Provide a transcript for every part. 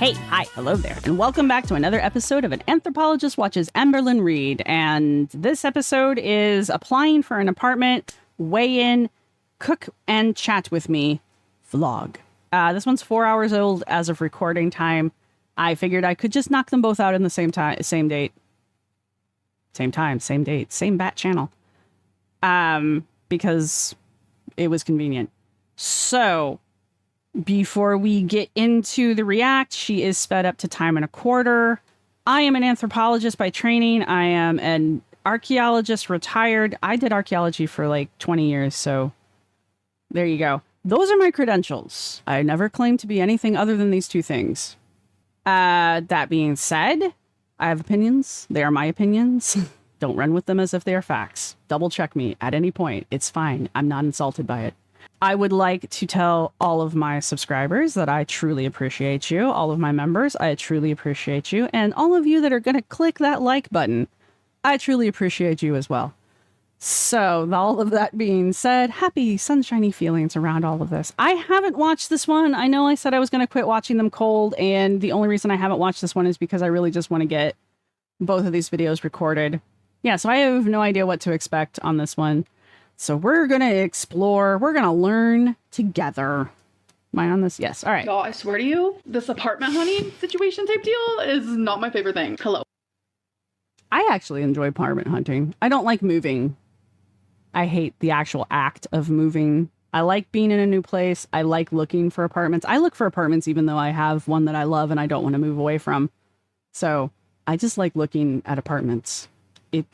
Hey, hi, hello there, and welcome back to another episode of An Anthropologist Watches Amberlynn Reid. And this episode is applying for an apartment, weigh in, cook and chat with me vlog. This one's 4 hours old as of recording time. I figured I could just knock them both out in the same time, same date, same time, same date, same bat channel. Because it was convenient. So before we get into the react, she is sped up to time and a quarter. I am an anthropologist by training. I am an archaeologist retired. I did archaeology for like 20 years. So there you go. Those are my credentials. I never claimed to be anything other than these two things. That being said, I have opinions. They are my opinions. Don't run with them as if they are facts. Double check me at any point. It's fine. I'm not insulted by it. I would like to tell all of my subscribers that I truly appreciate you. All of my members, I truly appreciate you. And all of you that are going to click that like button, I truly appreciate you as well. So, all of that being said, happy sunshiny feelings around all of this. I haven't watched this one. I know I said I was going to quit watching them cold, and the only reason I haven't watched this one is because I really just want to get both of these videos recorded. Yeah, so I have no idea what to expect on this one. So we're going to explore. We're going to learn together. Am I on this? Yes. All right. Y'all, I swear to you, this apartment hunting situation type deal is not my favorite thing. Hello. I actually enjoy apartment hunting. I don't like moving. I hate the actual act of moving. I like being in a new place. I like looking for apartments. I look for apartments even though I have one that I love and I don't want to move away from. So I just like looking at apartments.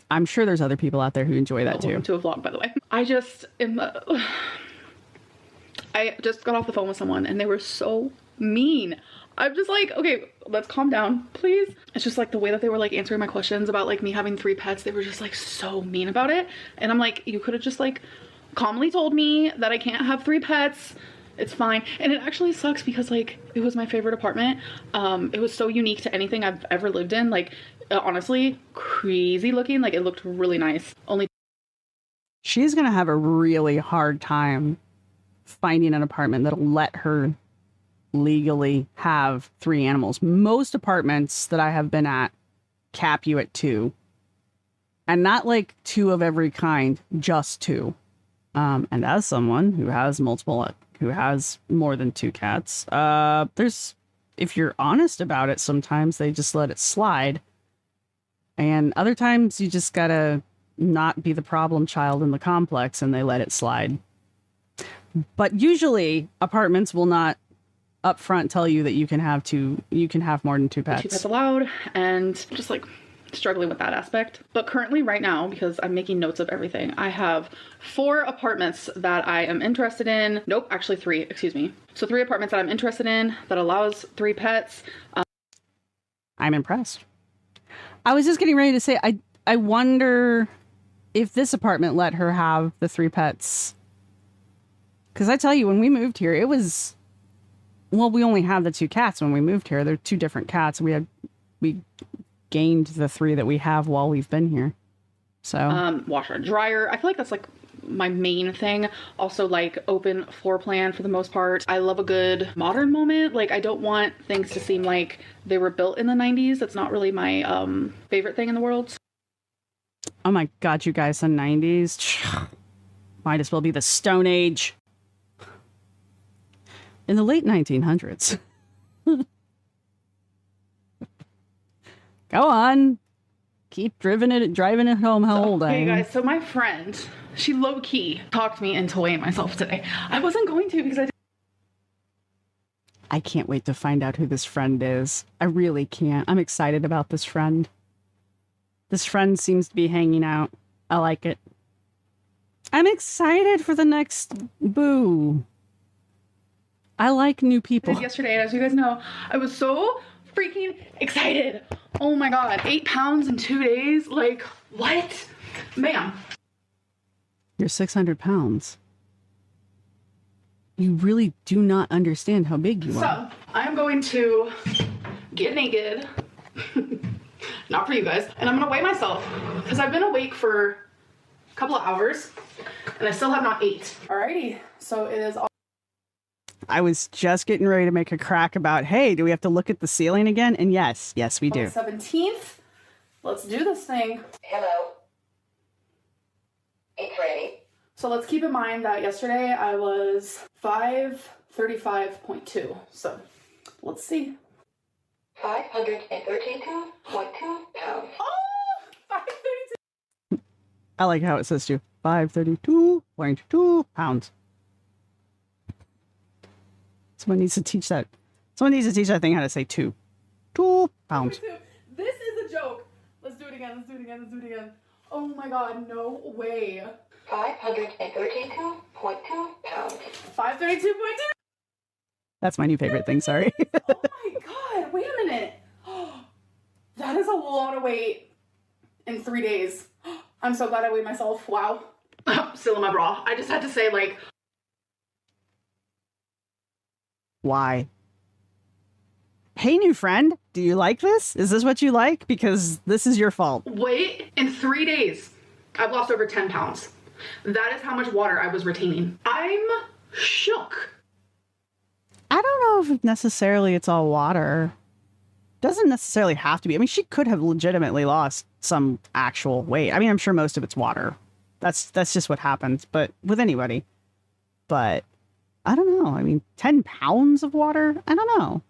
I'm sure there's other people out there who enjoy that too. Welcome to a vlog, by the way. I just got off the phone with someone and they were so mean. I'm just like, okay, let's calm down, please. It's just like the way that they were like answering my questions about like me having 3 pets. They were just like so mean about it. And I'm like, you could have just like calmly told me that I can't have 3 pets. It's fine. And it actually sucks because like it was my favorite apartment. It was so unique to anything I've ever lived in. Like honestly, crazy looking. Like it looked really nice. Only she's gonna have a really hard time finding an apartment that'll let her legally have 3 animals. Most apartments that I have been at cap you at 2, and not like 2 of every kind, just 2. And as someone who has more than 2 cats, if you're honest about it, sometimes they just let it slide, and other times you just gotta not be the problem child in the complex and they let it slide. But usually apartments will not upfront tell you that you can have more than 2 pets. 2 pets allowed, and just like struggling with that aspect. But currently right now, because I'm making notes of everything, I have 4 apartments that I am interested in. Nope, actually 3, excuse me. So 3 apartments that I'm interested in that allows 3 pets. I'm impressed. I was just getting ready to say, I wonder if this apartment let her have the 3 pets. Because I tell you, when we moved here, it was, well, we only had the 2 cats when we moved here. They're 2 different cats. We gained the 3 that we have while we've been here. So washer and dryer. I feel like that's like my main thing. Also like open floor plan for the most part. I love a good modern moment. Like I don't want things to seem like they were built in the 90s. That's not really my favorite thing in the world. Oh my God, you guys, the 90s. Might as well be the Stone Age. In the late 1900s. Go on. Keep driving it home. How old I am. Hey guys, so my friend, she low-key talked me into weighing myself today. I wasn't going to because I can't wait to find out who this friend is. I really can't. I'm excited about this friend. This friend seems to be hanging out. I like it. I'm excited for the next boo. I like new people. Yesterday, as you guys know, I was so freaking excited. Oh my God, 8 pounds in 2 days. Like, what? Ma'am. You're 600 pounds. You really do not understand how big you are. So, I'm going to get naked. Not for you guys. And I'm gonna weigh myself. Because I've been awake for a couple of hours. And I still have not ate. Alrighty. So it is all I was just getting ready to make a crack about, hey, do we have to look at the ceiling again? And yes, we do. 17th. Let's do this thing. Hello. It's ready. So let's keep in mind that yesterday I was 535.2. So let's see. 532.2 pounds. Oh, 532. I like how it says to 532.2 pounds. Someone needs to teach that. Someone needs to teach that thing how to say 2 pounds. This is a joke. Let's do it again. Oh my god, no way. 532.2 pounds. 532.2? That's my new favorite thing, sorry. Oh my god, wait a minute. That is a lot of weight in 3 days. I'm so glad I weighed myself. Wow. Still in my bra. I just had to say, like... Why? Hey, new friend, do you like this? Is this what you like? Because this is your fault. Weight in 3 days. I've lost over 10 pounds. That is how much water I was retaining. I'm shook. I don't know if necessarily it's all water. Doesn't necessarily have to be. I mean, she could have legitimately lost some actual weight. I mean, I'm sure most of it's water. That's just what happens, but with anybody. But I don't know. I mean, 10 pounds of water? I don't know.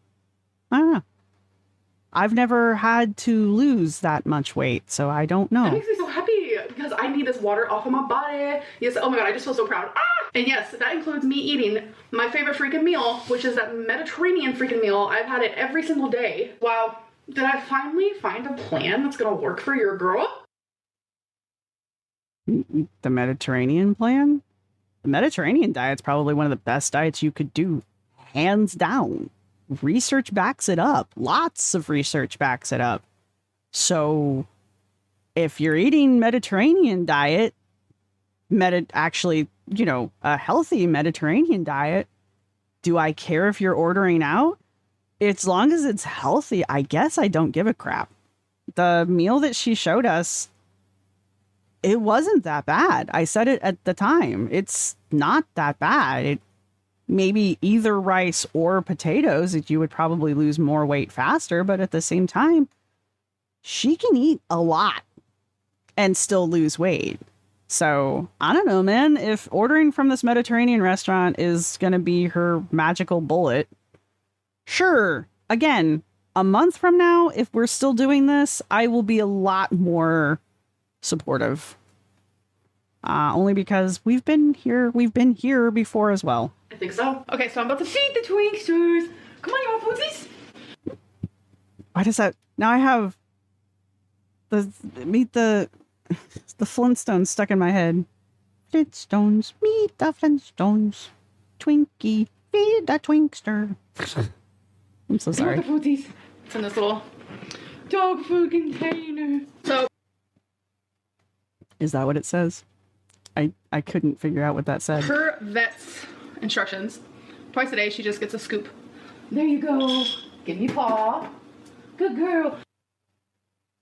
I've never had to lose that much weight, so I don't know. That makes me so happy because I need this water off of my body. Yes, oh my god, I just feel so proud. Ah! And yes, that includes me eating my favorite freaking meal, which is that Mediterranean freaking meal. I've had it every single day. Wow, did I finally find a plan that's gonna work for your girl? The Mediterranean plan? The Mediterranean diet's probably one of the best diets you could do, hands down. Research backs it up. Lots of research backs it up. So if you're eating Mediterranean diet, actually, you know, a healthy Mediterranean diet, do I care if you're ordering out? As long as it's healthy, I guess I don't give a crap. The meal that she showed us, it wasn't that bad. I said it at the time. It's not that bad. It maybe either rice or potatoes that you would probably lose more weight faster, but at the same time, she can eat a lot and still lose weight. So I don't know, man, if ordering from this Mediterranean restaurant is going to be her magical bullet, sure. Again, a month from now, if we're still doing this, I will be a lot more supportive. Only because we've been here before as well. I think so. Okay, so I'm about to feed the Twinksters. Come on, you want foodsies? Why does that? Now I have the Flintstones stuck in my head. Flintstones, meet the Flintstones. Twinkie, feed the Twinkster. I'm so sorry. I want the foodsies. It's in this little dog food container. So, is that what it says? I couldn't figure out what that said. her vet's instructions. Twice a day, she just gets a scoop. There you go. Give me paw. Good girl.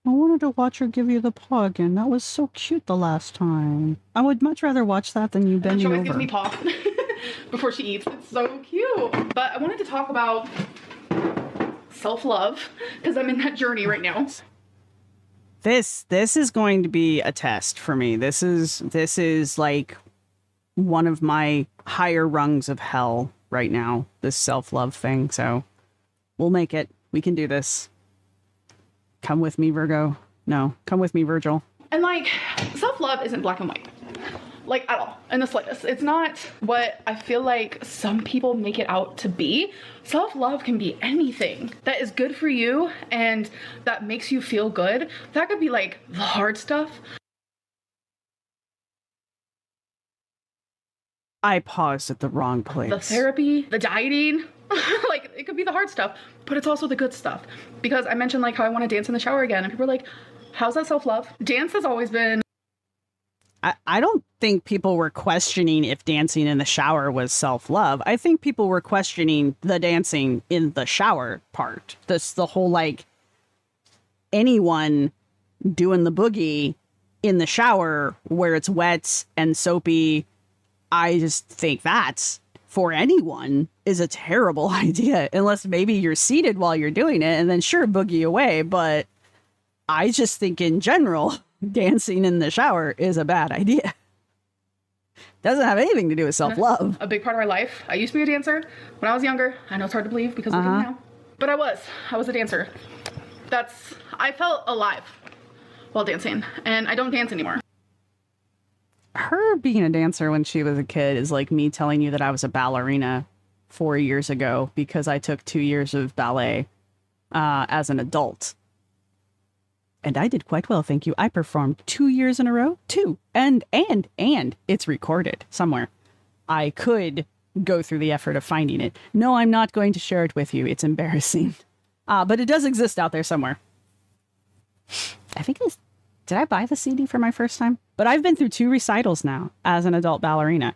I wanted to watch her give you the paw again. That was so cute the last time. I would much rather watch that than you bending She always over. gives me paw before she eats. It's so cute. But I wanted to talk about self-love because I'm in that journey right now. This is going to be a test for me. This is like one of my higher rungs of hell right now, this self-love thing. So we'll make it. We can do this. Come with me, Virgo. No, come with me, Virgil. And like, self-love isn't black and white. Like, at all, in the slightest. It's not what I feel like some people make it out to be. Self-love can be anything that is good for you and that makes you feel good. That could be like the hard stuff. I paused at the wrong place. The therapy, the dieting, like it could be the hard stuff, but it's also the good stuff. Because I mentioned like how I want to dance in the shower again and people are like, how's that self-love? Dance has always been... I don't think people were questioning if dancing in the shower was self-love. I think people were questioning the dancing in the shower part. The whole like anyone doing the boogie in the shower where it's wet and soapy. I just think that's for anyone is a terrible idea, unless maybe you're seated while you're doing it and then sure, boogie away. But I just think in general, dancing in the shower is a bad idea. Doesn't have anything to do with self-love. A big part of my life. I used to be a dancer when I was younger. I know it's hard to believe because look at me now. But I was a dancer. I felt alive while dancing, and I don't dance anymore. Her being a dancer when she was a kid is like me telling you that I was a ballerina 4 years ago because I took 2 years of ballet as an adult. And I did quite well, thank you. I performed 2 years in a row, 2. And it's recorded somewhere. I could go through the effort of finding it. No, I'm not going to share it with you. It's embarrassing. But it does exist out there somewhere. I think did I buy the CD for my first time? But I've been through 2 recitals now as an adult ballerina.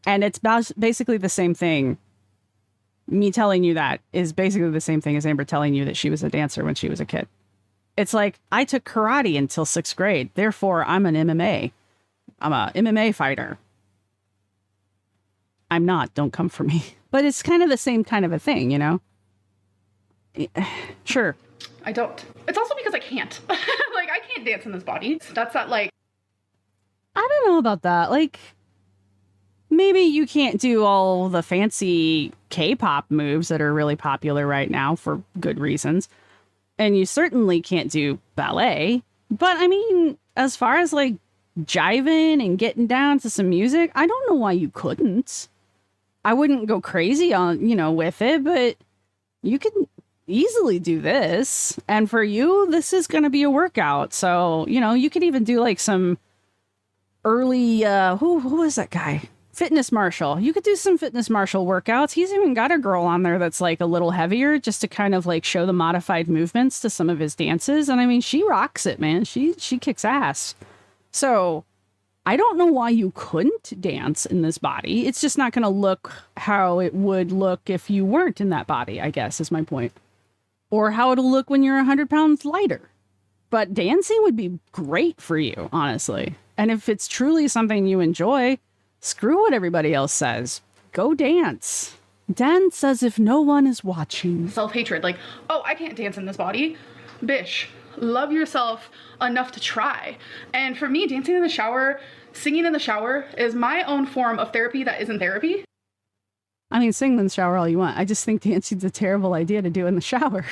And it's basically the same thing. Me telling you that is basically the same thing as Amber telling you that she was a dancer when she was a kid. It's like, I took karate until 6th grade. Therefore, I'm an MMA. I'm a MMA fighter. I'm not. Don't come for me. But it's kind of the same kind of a thing, you know? Sure. I don't. It's also because I can't. Like, I can't dance in this body. That's not like... I don't know about that. Like, maybe you can't do all the fancy K-pop moves that are really popular right now for good reasons. And you certainly can't do ballet. But, I mean, as far as, like, jiving and getting down to some music, I don't know why you couldn't. I wouldn't go crazy on, with it, but you could easily do this. And for you, this is going to be a workout. So, you could even do, like, some early, who was that guy? Fitness Marshall. You could do some Fitness Marshall workouts. He's even got a girl on there that's like a little heavier just to kind of like show the modified movements to some of his dances. And I mean, she rocks it, man. She kicks ass. So I don't know why you couldn't dance in this body. It's just not going to look how it would look if you weren't in that body, I guess is my point. Or how it'll look when you're 100 pounds lighter. But dancing would be great for you, honestly. And if it's truly something you enjoy, screw what everybody else says. Go dance. Dance as if no one is watching. Self-hatred. Like, oh, I can't dance in this body. Bish, love yourself enough to try. And for me, dancing in the shower, singing in the shower is my own form of therapy that isn't therapy. I mean, sing in the shower all you want. I just think dancing's a terrible idea to do in the shower.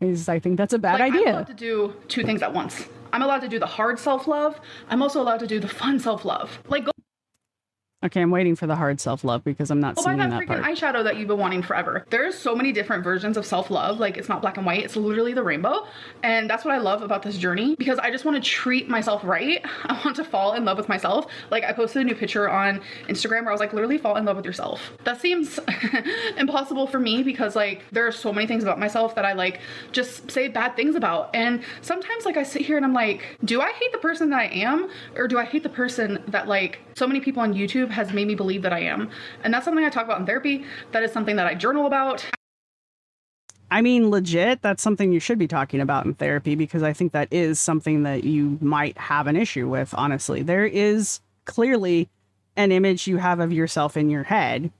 I think that's a bad idea. I'm allowed to do 2 things at once. I'm allowed to do the hard self-love. I'm also allowed to do the fun self-love. Like, go Okay, I'm waiting for the hard self-love because I'm not seeing that part. buy that freaking eyeshadow that you've been wanting forever. There's so many different versions of self-love. Like, it's not black and white. It's literally the rainbow. And that's what I love about this journey because I just want to treat myself right. I want to fall in love with myself. Like, I posted a new picture on Instagram where I was like, literally fall in love with yourself. That seems impossible for me because like there are so many things about myself that I like just say bad things about. And sometimes like I sit here and I'm like, do I hate the person that I am? Or do I hate the person that like so many people on YouTube has made me believe that I am? And that's something I talk about in therapy. That is something that I journal about. I mean, legit, that's something you should be talking about in therapy because I think that is something that you might have an issue with, honestly. There is clearly an image you have of yourself in your head,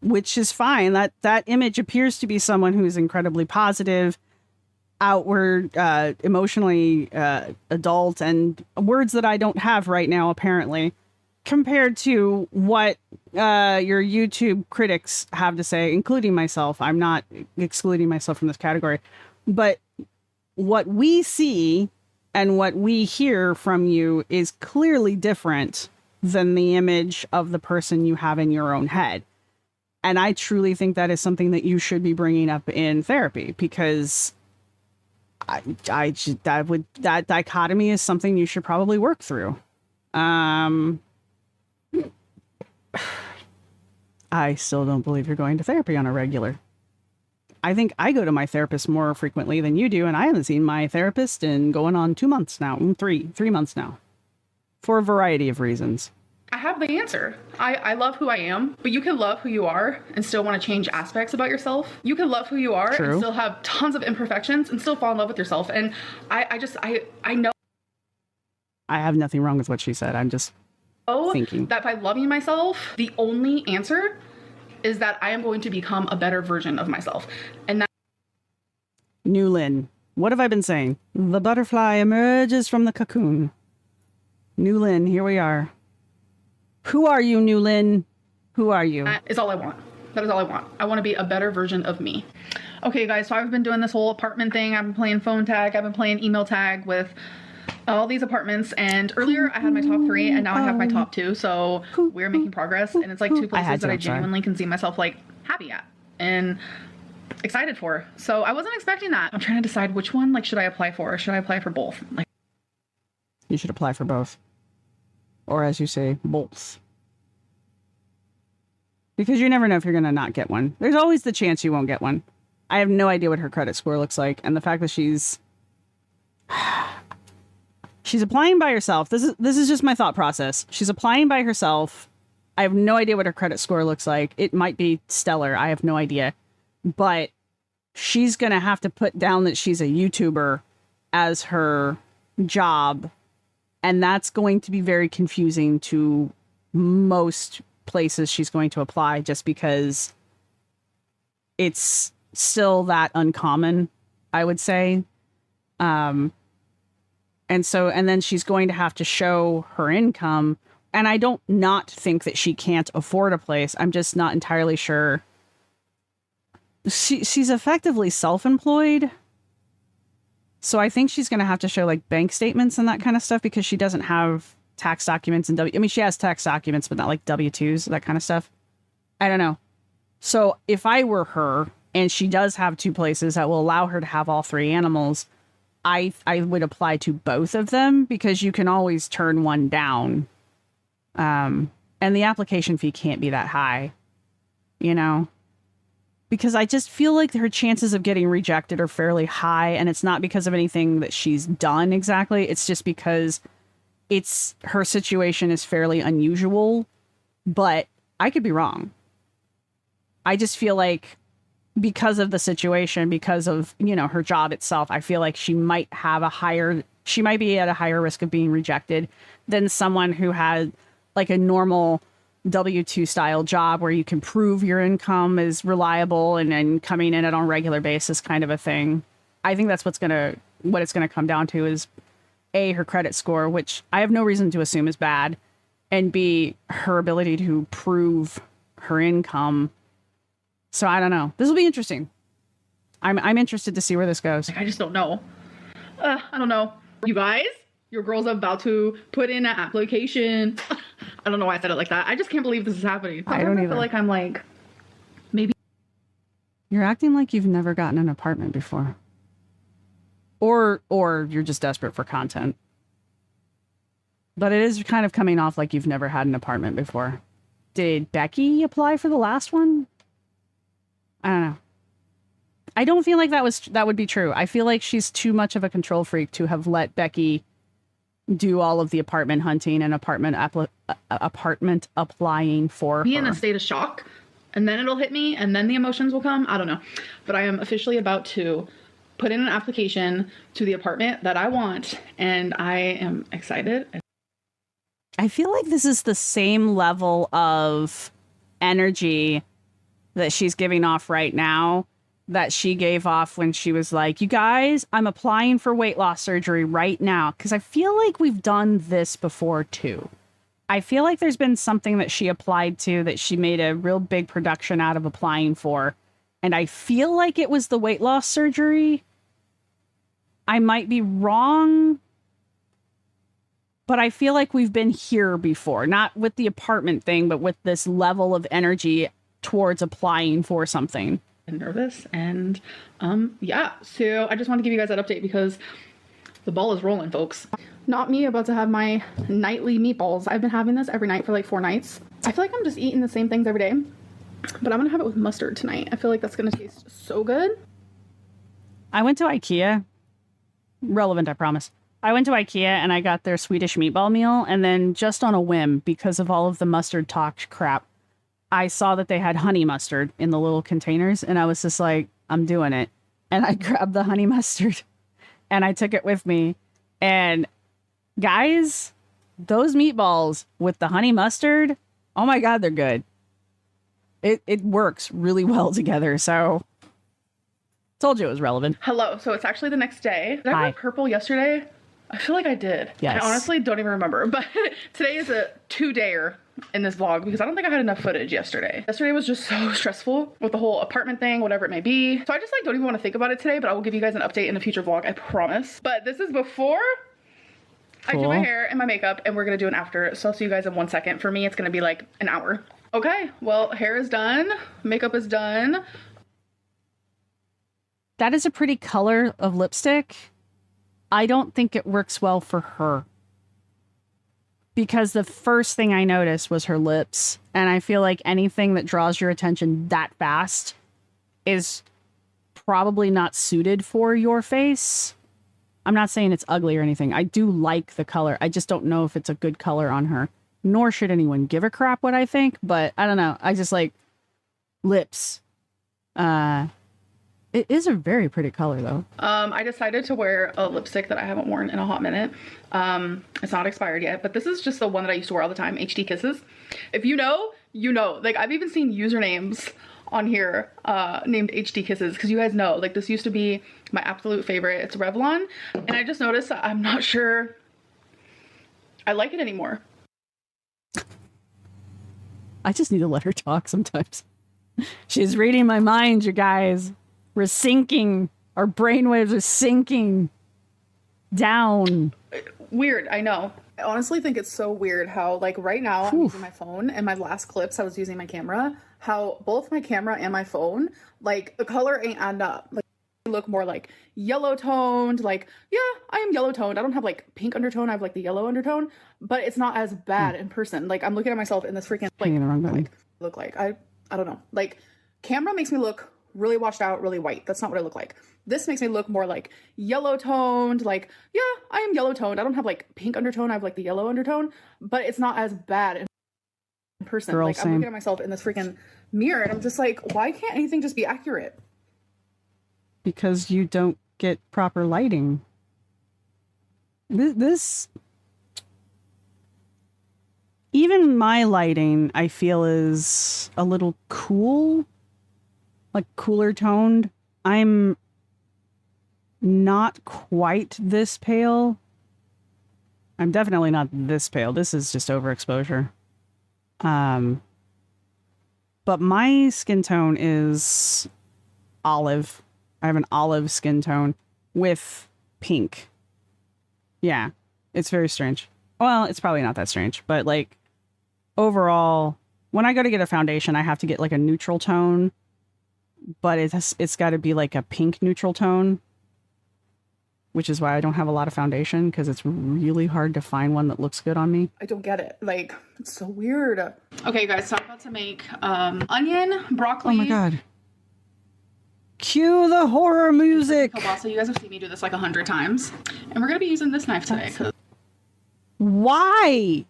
which is fine. That image appears to be someone who's incredibly positive, outward, emotionally adult, and words that I don't have right now, apparently, compared to what your YouTube critics have to say, including myself. I'm not excluding myself from this category, but what we see and what we hear from you is clearly different than the image of the person you have in your own head. And I truly think that is something that you should be bringing up in therapy because that dichotomy is something you should probably work through. I still don't believe you're going to therapy on a regular. I think I go to my therapist more frequently than you do, and I haven't seen my therapist in going on 2 months now, three months now, for a variety of reasons. I have the answer. I love who I am, but you can love who you are and still want to change aspects about yourself. You can love who you are and still have tons of imperfections and still fall in love with yourself. And I know. I have nothing wrong with what she said. I'm just thinking that by loving myself, the only answer is that I am going to become a better version of myself. And that Newlyn, what have I been saying? The butterfly emerges from the cocoon. Newlyn, here we are. Who are you, Newlyn? Who are you? is all I want. That is all I want. I want to be a better version of me. Okay, guys, so I've been doing this whole apartment thing. I've been playing phone tag. I've been playing email tag with all these apartments. And earlier I had my top 3 and now I have my top 2. So we're making progress. And it's like 2 places that I genuinely can see myself like happy at and excited for. So I wasn't expecting that. I'm trying to decide which one like should I apply for, or should I apply for both? Like, you should apply for both. Or as you say, both. Because you never know if you're going to not get one. There's always the chance you won't get one. I have no idea what her credit score looks like. And the fact that she's applying by herself. This is just my thought process. She's applying by herself. I have no idea what her credit score looks like. It might be stellar. I have no idea. But she's going to have to put down that she's a YouTuber as her job. And that's going to be very confusing to most places she's going to apply, just because it's still that uncommon, I would say. And then she's going to have to show her income. And I don't not think that she can't afford a place. I'm just not entirely sure. She's effectively self-employed. So I think she's going to have to show like bank statements and that kind of stuff, because she doesn't have tax documents and she has tax documents, but not like W-2s, that kind of stuff. I don't know. So if I were her and she does have 2 places that will allow her to have all 3 animals, I would apply to both of them, because you can always turn one down. And the application fee can't be that high, because I just feel like her chances of getting rejected are fairly high. And it's not because of anything that she's done exactly. It's just because her situation is fairly unusual, but I could be wrong. I just feel like because of the situation, because of, her job itself, I feel like she might be at a higher risk of being rejected than someone who had like a normal W-2 style job where you can prove your income is reliable and coming in on a regular basis kind of a thing. I think that's what it's going to come down to is A, her credit score, which I have no reason to assume is bad, and B, her ability to prove her income. So I don't know. This will be interesting. I'm interested to see where this goes. I just don't know. I don't know. You guys, your girl's about to put in an application. I don't know why I said it like that. I just can't believe this is happening. I don't either. I feel like I'm like, maybe. You're acting like you've never gotten an apartment before. Or you're just desperate for content. But it is kind of coming off like you've never had an apartment before. Did Becky apply for the last one? I don't know. I don't feel like that would be true. I feel like she's too much of a control freak to have let Becky do all of the apartment hunting and apartment applying for Be her. in a state of shock, and then it'll hit me, and then the emotions will come. I don't know. But I am officially about to put in an application to the apartment that I want, and I am excited. I feel like this is the same level of energy that she's giving off right now that she gave off when she was like, you guys, I'm applying for weight loss surgery right now. Because I feel like we've done this before too. I feel like there's been something that she applied to that she made a real big production out of applying for. And I feel like it was the weight loss surgery. I might be wrong, but I feel like we've been here before, not with the apartment thing, but with this level of energy towards applying for something. Nervous, and yeah, so I just want to give you guys that update because the ball is rolling, folks. Not me about to have my nightly meatballs. I've been having this every night for like 4 nights. I feel like I'm just eating the same things every day, but I'm gonna have it with mustard tonight. I feel like that's gonna taste so good. I went to IKEA. Relevant, I promise. I went to IKEA and I got their Swedish meatball meal, and then just on a whim, because of all of the mustard talk crap, I saw that they had honey mustard in the little containers, and I was just like, I'm doing it. And I grabbed the honey mustard and I took it with me. And guys, those meatballs with the honey mustard, oh my God, they're good. it works really well together. So told you it was relevant. Hello. So it's actually the next day. Did I Hi. wear purple yesterday? I feel like I did. Yes. I honestly don't even remember. But today is a 2-dayer in this vlog because I don't think I had enough footage yesterday. Yesterday was just so stressful with the whole apartment thing, whatever it may be. So I just like don't even want to think about it today, but I will give you guys an update in a future vlog, I promise. But this is before I do my hair and my makeup, and we're gonna do an after. So I'll see you guys in 1 second. For me, it's gonna be like an hour. Okay, well, hair is done. Makeup is done. That is a pretty color of lipstick. I don't think it works well for her. Because the first thing I noticed was her lips. And I feel like anything that draws your attention that fast is probably not suited for your face. I'm not saying it's ugly or anything. I do like the color. I just don't know if it's a good color on her. Nor should anyone give a crap what I think. But I don't know. I just like lips. It is a very pretty color, though. I decided to wear a lipstick that I haven't worn in a hot minute. It's not expired yet, but this is just the one that I used to wear all the time, HD Kisses. If you know, you know. Like, I've even seen usernames on here named HD Kisses, because you guys know, like, this used to be my absolute favorite. It's Revlon, and I just noticed that I'm not sure I like it anymore. I just need to let her talk sometimes. She's reading my mind, you guys. We're sinking. Our brainwaves are sinking down. Weird, I know. I honestly think it's so weird how, like, right now I'm using my phone, and my last clips I was using my camera, how both my camera and my phone, like, the color ain't adding up. Like, they look more like yellow toned. Like, yeah, I am yellow toned. I don't have like pink undertone. I have like the yellow undertone, but it's not as bad in person. Like, I'm looking at myself in this freaking like look like I don't know. Like, camera makes me look really washed out, really white. That's not what I look like. This makes me look more like yellow toned. Like, yeah, I am yellow toned. I don't have like pink undertone. I have like the yellow undertone, but it's not as bad in person. Girl, like, same. I'm looking at myself in this freaking mirror, and I'm just like, why can't anything just be accurate? Because you don't get proper lighting. This even my lighting, I feel, is a little cool, like cooler toned. I'm not quite this pale. I'm definitely not this pale. This is just overexposure. But my skin tone is olive. I have an olive skin tone with pink. Yeah, it's very strange. Well, it's probably not that strange, but like overall, when I go to get a foundation, I have to get like a neutral tone, but it's got to be like a pink neutral tone, which is why I don't have a lot of foundation, because it's really hard to find one that looks good on me. I don't get it. Like, it's so weird. Okay, you guys, so I'm about to make onion, broccoli. Oh my god. Cue the horror music. Kielbasa. You guys have seen me do this like 100 times. And we're going to be using this knife today. Why?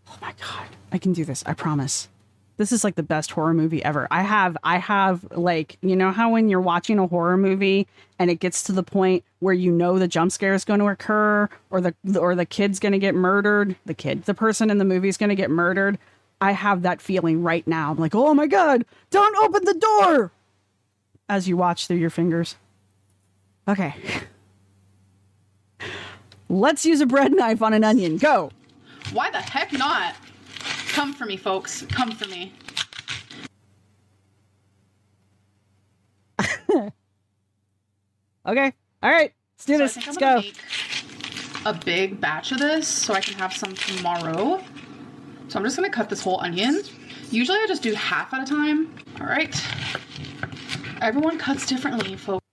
Oh my god. I can do this. I promise. This is like the best horror movie ever. I have like, you know how when you're watching a horror movie and it gets to the point where you know the jump scare is going to occur, or the kid's going to get murdered, the person in the movie is going to get murdered. I have that feeling right now. I'm like, oh my god, don't open the door, as you watch through your fingers. Okay. Let's use a bread knife on an onion. Go. Why the heck not? Come for me, folks. Come for me. Okay. All right. Let's do this. I think Let's I'm gonna go. make a big batch of this so I can have some tomorrow. So I'm just going to cut this whole onion. Usually I just do half at a time. All right. Everyone cuts differently, folks.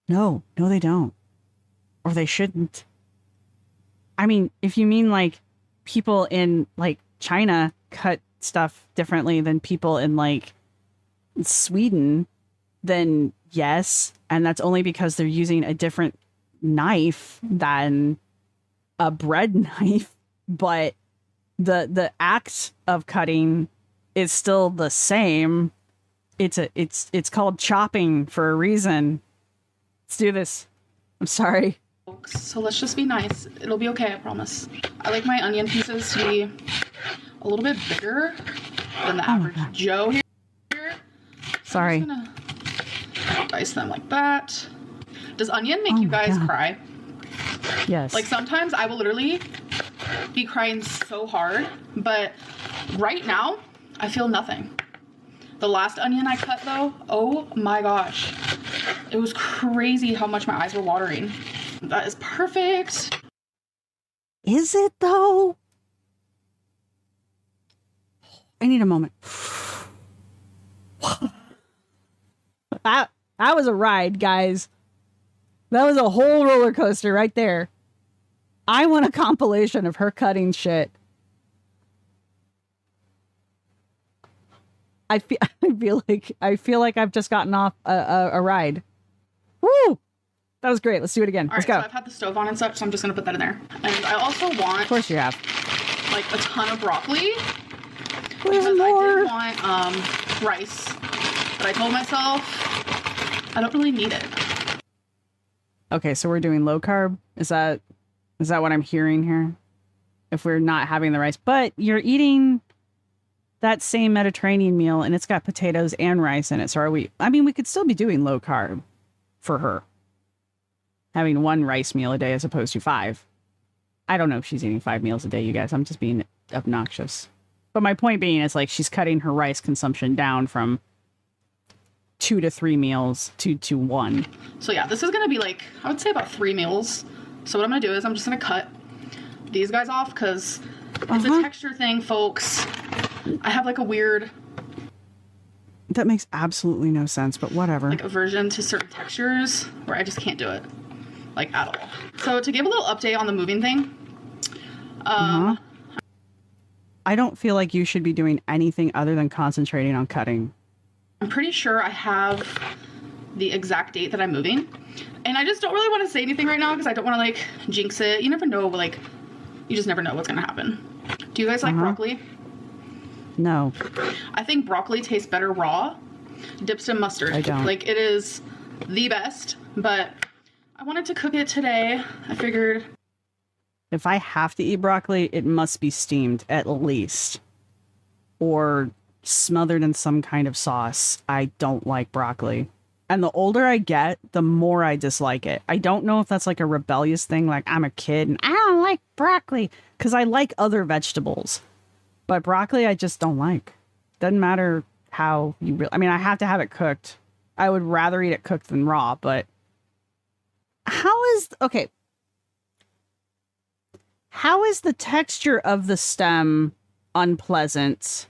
No, they don't. Or they shouldn't. I mean, if you mean like people in like China cut stuff differently than people in like Sweden, then yes. And that's only because they're using a different knife than a bread knife. But the act of cutting is still the same. It's called chopping for a reason. Let's do this. I'm sorry. So let's just be nice. It'll be okay, I promise. I like my onion pieces to be a little bit bigger than the average Joe here. Sorry. I'm just gonna dice them like that. Does onion make you guys cry? Yes. Like sometimes I will literally be crying so hard, but right now I feel nothing. The last onion I cut though, oh my gosh. It was crazy how much my eyes were watering. That is perfect. Is it though? I need a moment. That was a ride, guys. That was a whole roller coaster right there. I want a compilation of her cutting shit. I feel like I've just gotten off a ride. Woo! That was great. Let's do it again. All Let's right, go. so I've had the stove on and such, so I'm just gonna put that in there. And I also want, Of course you have. like a ton of broccoli Where's because more? I did want rice, but I told myself I don't really need it. Okay, so we're doing low carb. Is that what I'm hearing here? If we're not having the rice, but you're eating that same Mediterranean meal and it's got potatoes and rice in it. So we could still be doing low carb for her. Having one rice meal a day as opposed to 5. I don't know if she's eating 5 meals a day, you guys. I'm just being obnoxious. But my point being is like she's cutting her rice consumption down from 2 to 3 meals to 1. So yeah, this is gonna be like, I would say about 3 meals. So what I'm gonna do is I'm just gonna cut these guys off because it's a texture thing, folks. I have like a weird... That makes absolutely no sense, but whatever. like aversion to certain textures where I just can't do it. Like at all. So to give a little update on the moving thing. I don't feel like you should be doing anything other than concentrating on cutting. I'm pretty sure I have the exact date that I'm moving. And I just don't really want to say anything right now because I don't want to like jinx it. You never know, like, you just never know what's going to happen. Do you guys like broccoli? No. I think broccoli tastes better raw, dipped in mustard. I don't. Like, it is the best, but I wanted to cook it today. I figured... If I have to eat broccoli, it must be steamed at least. Or smothered in some kind of sauce. I don't like broccoli. And the older I get, the more I dislike it. I don't know if that's like a rebellious thing, like I'm a kid and I don't like broccoli. Because I like other vegetables. But broccoli, I just don't like. Doesn't matter how you really... I mean, I have to have it cooked. I would rather eat it cooked than raw, but... Okay. How is the texture of the stem unpleasant,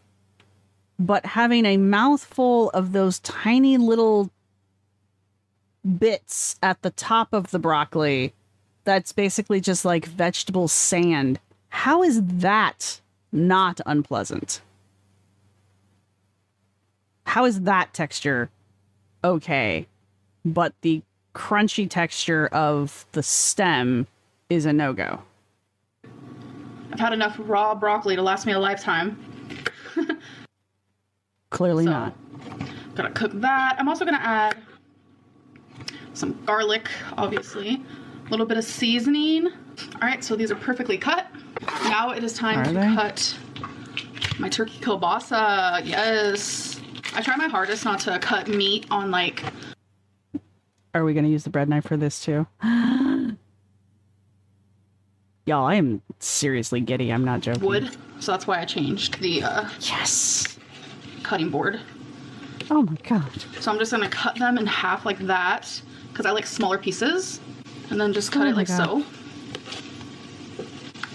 but having a mouthful of those tiny little bits at the top of the broccoli that's basically just like vegetable sand? How is that not unpleasant? How is that texture okay, but the crunchy texture of the stem is a no-go? I've had enough raw broccoli to last me a lifetime. Clearly not. Gonna cook that. I'm also gonna add some garlic, obviously. A little bit of seasoning. All right, so these are perfectly cut. Now it is time to cut my turkey kielbasa. Yes. I try my hardest not to cut meat on like... Are we gonna use the bread knife for this too? Y'all, I am seriously giddy. I'm not joking. wood. So that's why I changed the yes, cutting board. Oh my god. So I'm just gonna cut them in half like that because I like smaller pieces, and then just cut it like so.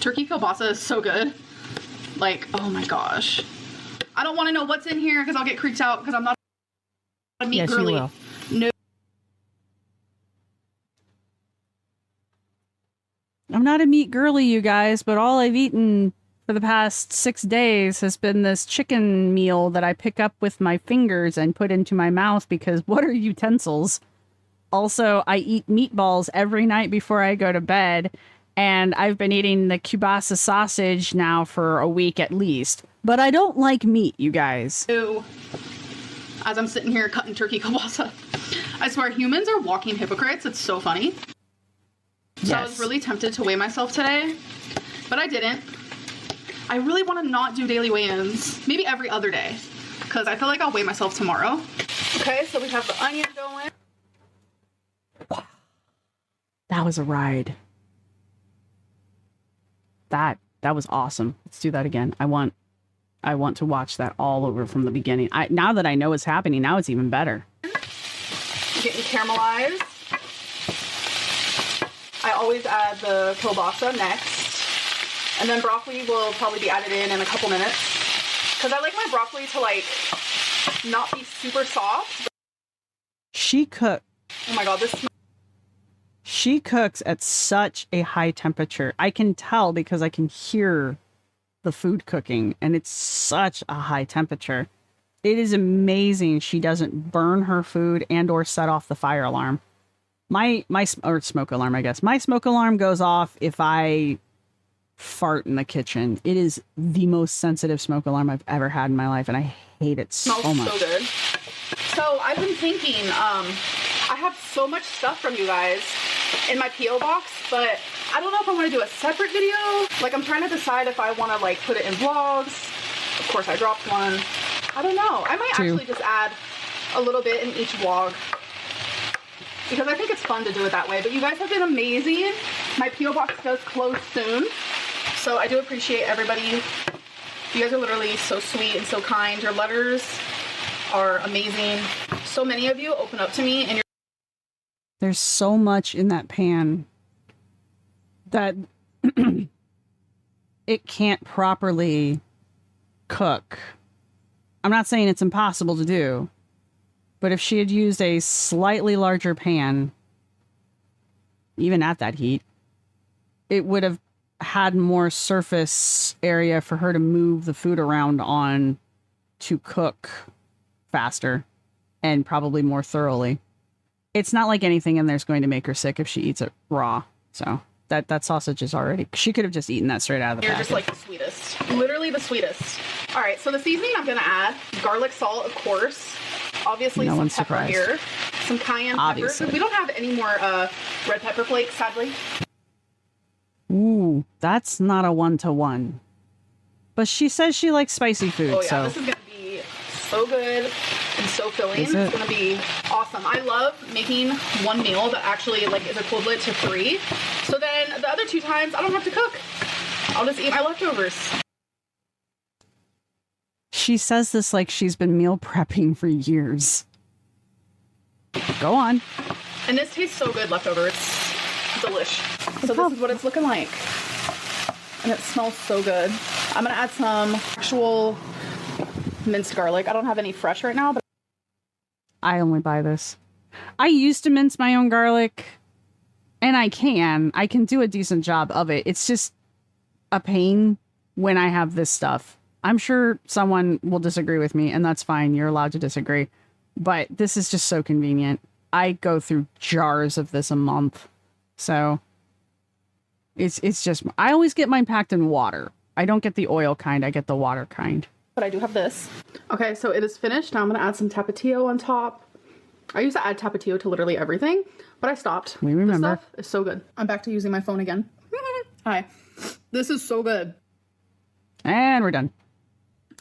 Turkey kielbasa is so good. Like, oh my gosh. I don't want to know what's in here because I'll get creeped out because I'm not a meat girly. You will. No. I'm not a meat girly, you guys, but all I've eaten for the past 6 days has been this chicken meal that I pick up with my fingers and put into my mouth because what are utensils? Also, I eat meatballs every night before I go to bed, and I've been eating the kielbasa sausage now for a week at least. But I don't like meat, you guys. Ew. As I'm sitting here cutting turkey kielbasa. I swear, humans are walking hypocrites. It's so funny. So I was really tempted to weigh myself today, but I didn't. I really want to not do daily weigh-ins. Maybe every other day, because I feel like I'll weigh myself tomorrow. Okay, so we have the onion going. That was a ride. That was awesome. Let's do that again. I want to watch that all over from the beginning. Now that I know what's happening, now it's even better. Getting caramelized. I always add the kielbasa next. And then broccoli will probably be added in a couple minutes. Because I like my broccoli to like not be super soft. She cooked. Oh my god, this smells. She cooks at such a high temperature. I can tell because I can hear the food cooking, and it's such a high temperature. It is amazing she doesn't burn her food and or set off the fire alarm. Or smoke alarm, I guess. My smoke alarm goes off if I fart in the kitchen. It is the most sensitive smoke alarm I've ever had in my life, and I hate it so much. So good. So I've been thinking, I have so much stuff from you guys in my P.O. box, but I don't know if I want to do a separate video. Like, I'm trying to decide if I want to like put it in vlogs. Of course, I dropped one. I don't know. I might actually just add a little bit in each vlog, because I think it's fun to do it that way. But you guys have been amazing. My P.O. box does close soon, so I do appreciate everybody. You guys are literally so sweet and so kind. Your letters are amazing. So many of you open up to me, and there's so much in that pan that it can't properly cook. I'm not saying it's impossible to do, but if she had used a slightly larger pan, even at that heat, it would have had more surface area for her to move the food around on to cook faster and probably more thoroughly. It's not like anything in there is going to make her sick if she eats it raw. So that sausage is already... She could have just eaten that straight out of the package. You're just like the sweetest. Literally the sweetest. All right, so the seasoning I'm going to add, garlic salt, of course. Obviously, some pepper here. Some cayenne pepper. We don't have any more red pepper flakes, sadly. Ooh, that's not a 1-to-1. But she says she likes spicy food, oh, yeah, so... This is going to be so good and so filling. It's going to be awesome. I love making one meal that actually like is equivalent to 3. So then the other 2 times I don't have to cook. I'll just eat my leftovers. She says this like she's been meal prepping for years. Go on. And this tastes so good leftover. It's delish. So this is what it's looking like. And it smells so good. I'm going to add some actual minced garlic. I don't have any fresh right now, but I only buy this. I used to mince my own garlic, and I can do a decent job of it. It's just a pain when I have this stuff. I'm sure someone will disagree with me, and that's fine. You're allowed to disagree. But this is just so convenient. I go through jars of this a month. So it's just, I always get mine packed in water. I don't get the oil kind. I get the water kind. But I do have this. Okay, so it is finished. Now I'm going to add some Tapatio on top. I used to add Tapatio to literally everything, but I stopped. We remember. This stuff is so good. I'm back to using my phone again. Hi. This is so good. And we're done.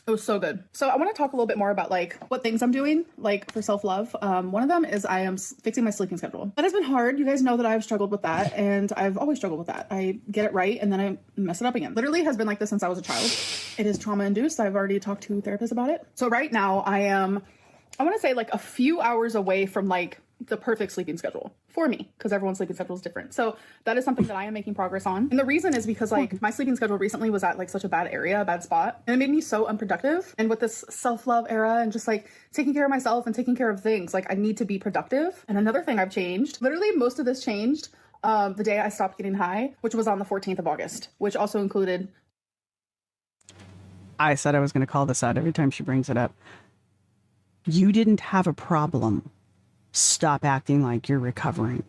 It was so good. So I want to talk a little bit more about like what things I'm doing like for self-love. One of them is I am fixing my sleeping schedule. That has been hard. You guys know that I've struggled with that, and I've always struggled with that. I get it right and then I mess it up again. Literally has been like this since I was a child. It is trauma induced. I've already talked to therapists about it. So right now I want to say like a few hours away from like the perfect sleeping schedule for me, because everyone's sleeping schedule is different. So that is something that I am making progress on. And the reason is because like my sleeping schedule recently was at like such a bad area, a bad spot, and it made me so unproductive. And with this self-love era and just like taking care of myself and taking care of things, like I need to be productive. And another thing I've changed, literally most of this changed the day I stopped getting high, which was on the 14th of August, which also included... I said I was going to call this out every time she brings it up. You didn't have a problem. Stop acting like you're recovering.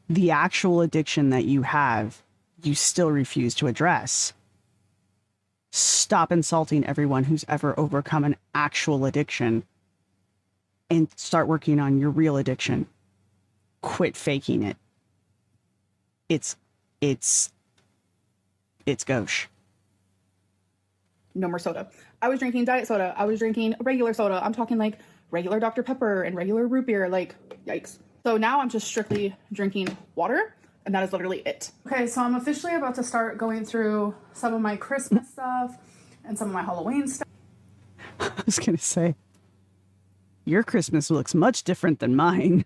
The actual addiction that you have, you still refuse to address. Stop insulting everyone who's ever overcome an actual addiction and start working on your real addiction. Quit faking it. It's gauche. no more soda. I was drinking diet soda. I was drinking regular soda. I'm talking like regular Dr. Pepper and regular root beer, like yikes. So now I'm just strictly drinking water, and that is literally it. Okay, so I'm officially about to start going through some of my Christmas stuff and some of my Halloween stuff. I was going to say, your Christmas looks much different than mine.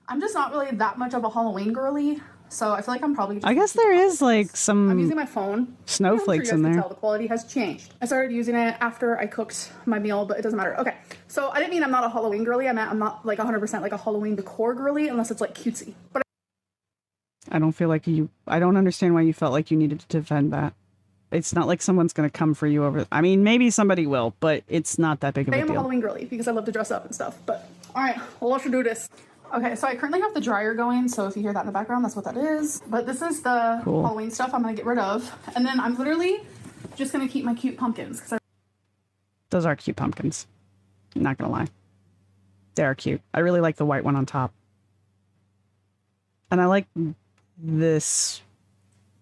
I'm just not really that much of a Halloween girly, so I feel like I'm probably just I guess there is like some I'm using my phone. snowflakes I'm sure you guys in can there. tell the quality has changed. I started using it after I cooked my meal, but it doesn't matter. Okay, so I didn't mean I'm not a Halloween girly. I meant I'm not like 100% like a Halloween decor girly unless it's like cutesy. But I don't feel like I don't understand why you felt like you needed to defend that. It's not like someone's going to come for you over. I mean, maybe somebody will, but it's not that big of I a am a deal. Halloween girly because I love to dress up and stuff. But all right, well, let's do this. Okay, so I currently have the dryer going, so if you hear that in the background, that's what that is. But this is the Cool. Halloween stuff I'm gonna get rid of, and then I'm literally just gonna keep my cute pumpkins because Those are cute pumpkins. Not going to lie. They are cute. I really like the white one on top. And I like this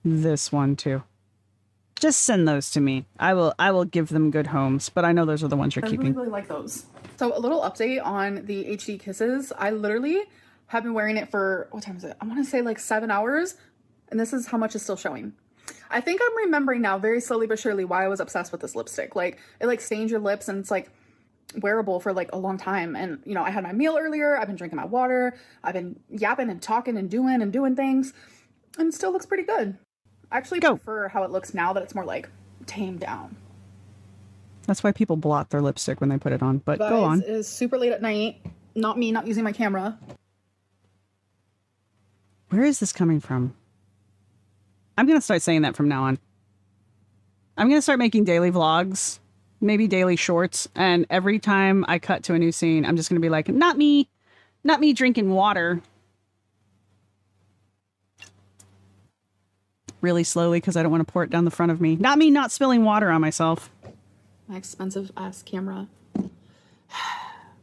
one too. Just send those to me. I will give them good homes, but I know those are the ones you're I keeping. really like those. So a little update on the HD Kisses. I literally have been wearing it for, what time is it? I want to say like 7 hours, and this is how much is still showing. I think I'm remembering now very slowly but surely why I was obsessed with this lipstick. Like it like stains your lips and it's like wearable for like a long time. And you know, I had my meal earlier. I've been drinking my water. I've been yapping and talking and doing things, and it still looks pretty good. I actually prefer how it looks now that it's more like tamed down. That's why people blot their lipstick when they put it on. But Guys, go on. it is super late at night. Not me not using my camera. Where is this coming from? I'm going to start saying that from now on. I'm going to start making daily vlogs, maybe daily shorts. And every time I cut to a new scene, I'm just going to be like, not me drinking water. Really slowly because I don't want to pour it down the front of me. Not me not spilling water on myself. My expensive ass camera.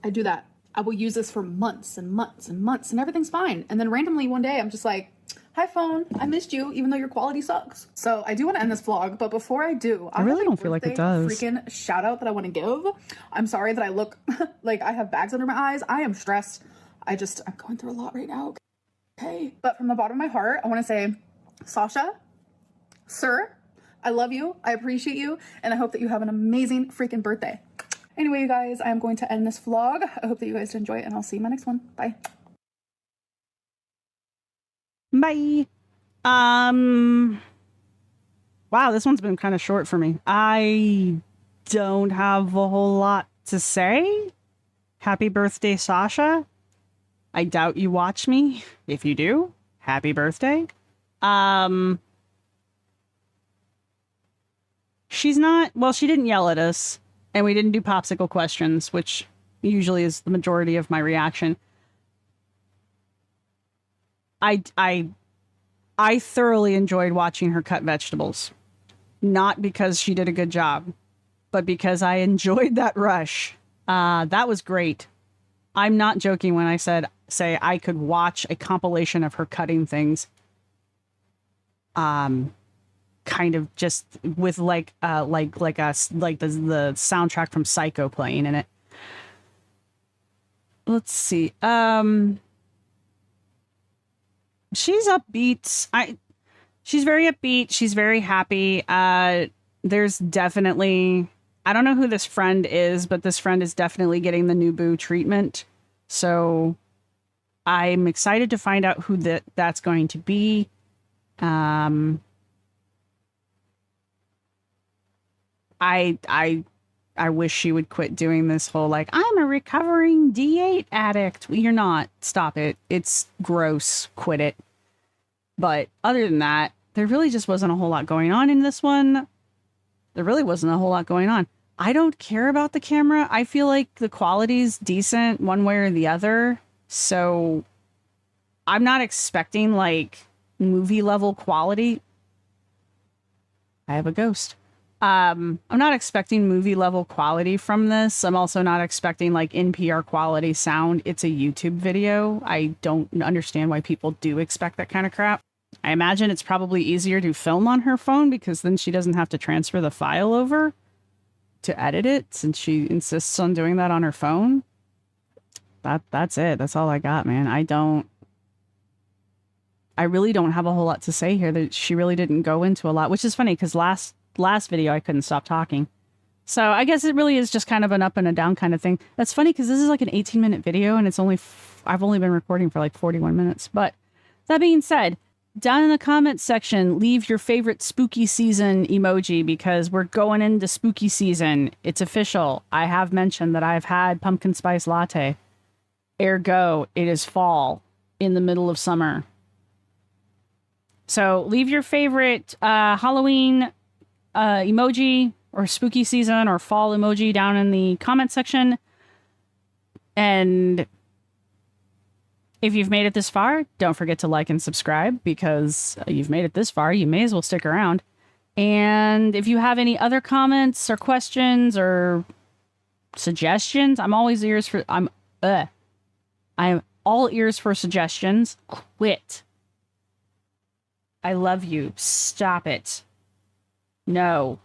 I do that. I will use this for months and months and months and everything's fine. And then randomly one day I'm just like, hi phone, I missed you even though your quality sucks. So I do want to end this vlog, but before I do, I really don't feel like it does. Freaking shout out that I want to give. I'm sorry that I look like I have bags under my eyes. I am stressed. I'm going through a lot right now. Okay. But from the bottom of my heart, I want to say, Sasha, sir, I love you. I appreciate you. And I hope that you have an amazing freaking birthday. Anyway, you guys, I am going to end this vlog. I hope that you guys enjoy it and I'll see you in my next one. Bye. Bye. Wow, this one's been kind of short for me. I don't have a whole lot to say. Happy birthday, Sasha. I doubt you watch me. If you do, happy birthday. She didn't yell at us, and we didn't do popsicle questions, which usually is the majority of my reaction. I thoroughly enjoyed watching her cut vegetables. Not because she did a good job, but because I enjoyed that rush. That was great. I'm not joking when I say I could watch a compilation of her cutting things. Kind of just with the soundtrack from Psycho playing in it. Let's see. She's upbeat. She's very upbeat. She's very happy. There's definitely, I don't know who this friend is, but this friend is definitely getting the new boo treatment. So I'm excited to find out who that's going to be. I wish she would quit doing this whole like, I'm a recovering D8 addict. You're not. Stop it. It's gross. Quit it. But other than that, there really just wasn't a whole lot going on in this one. There really wasn't a whole lot going on. I don't care about the camera. I feel like the quality's decent one way or the other. So I'm not expecting like movie level quality. I have a ghost. I'm not expecting movie level quality from this. I'm also not expecting like NPR quality sound. It's a YouTube video. I don't understand why people do expect that kind of crap. I imagine it's probably easier to film on her phone because then she doesn't have to transfer the file over to edit it since she insists on doing that on her phone. That's it. That's all I got, man. I really don't have a whole lot to say here. That she really didn't go into a lot, which is funny because last video I couldn't stop talking. So I guess it really is just kind of an up and a down kind of thing. That's funny because this is like an 18-minute video and it's I've only been recording for like 41 minutes. But that being said, down in the comments section, leave your favorite spooky season emoji because we're going into spooky season. It's official. I have mentioned that I've had pumpkin spice latte. Ergo, it is fall in the middle of summer. So leave your favorite Halloween emoji or spooky season or fall emoji down in the comment section. And if you've made it this far, don't forget to like and subscribe because you've made it this far. You may as well stick around. And if you have any other comments or questions or suggestions, I'm all ears for suggestions. Quit. I love you. Stop it. No.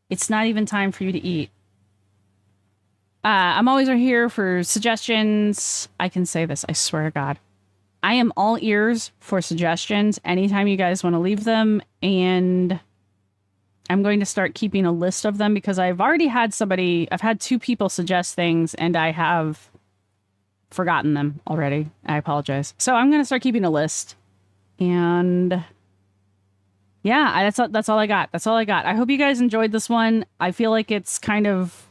It's not even time for you to eat. I'm always here for suggestions. I can say this, I swear to God. I am all ears for suggestions anytime you guys want to leave them. And I'm going to start keeping a list of them because I've had 2 people suggest things and I have forgotten them already. I apologize. So I'm going to start keeping a list. And yeah, that's all I got. That's all I got. I hope you guys enjoyed this one. I feel like it's kind of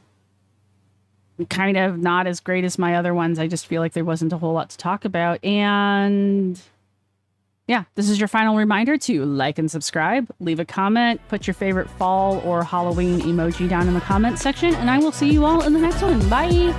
not as great as my other ones. I just feel like there wasn't a whole lot to talk about. And yeah, this is your final reminder to like and subscribe, leave a comment, put your favorite fall or Halloween emoji down in the comment section, and I will see you all in the next one. Bye.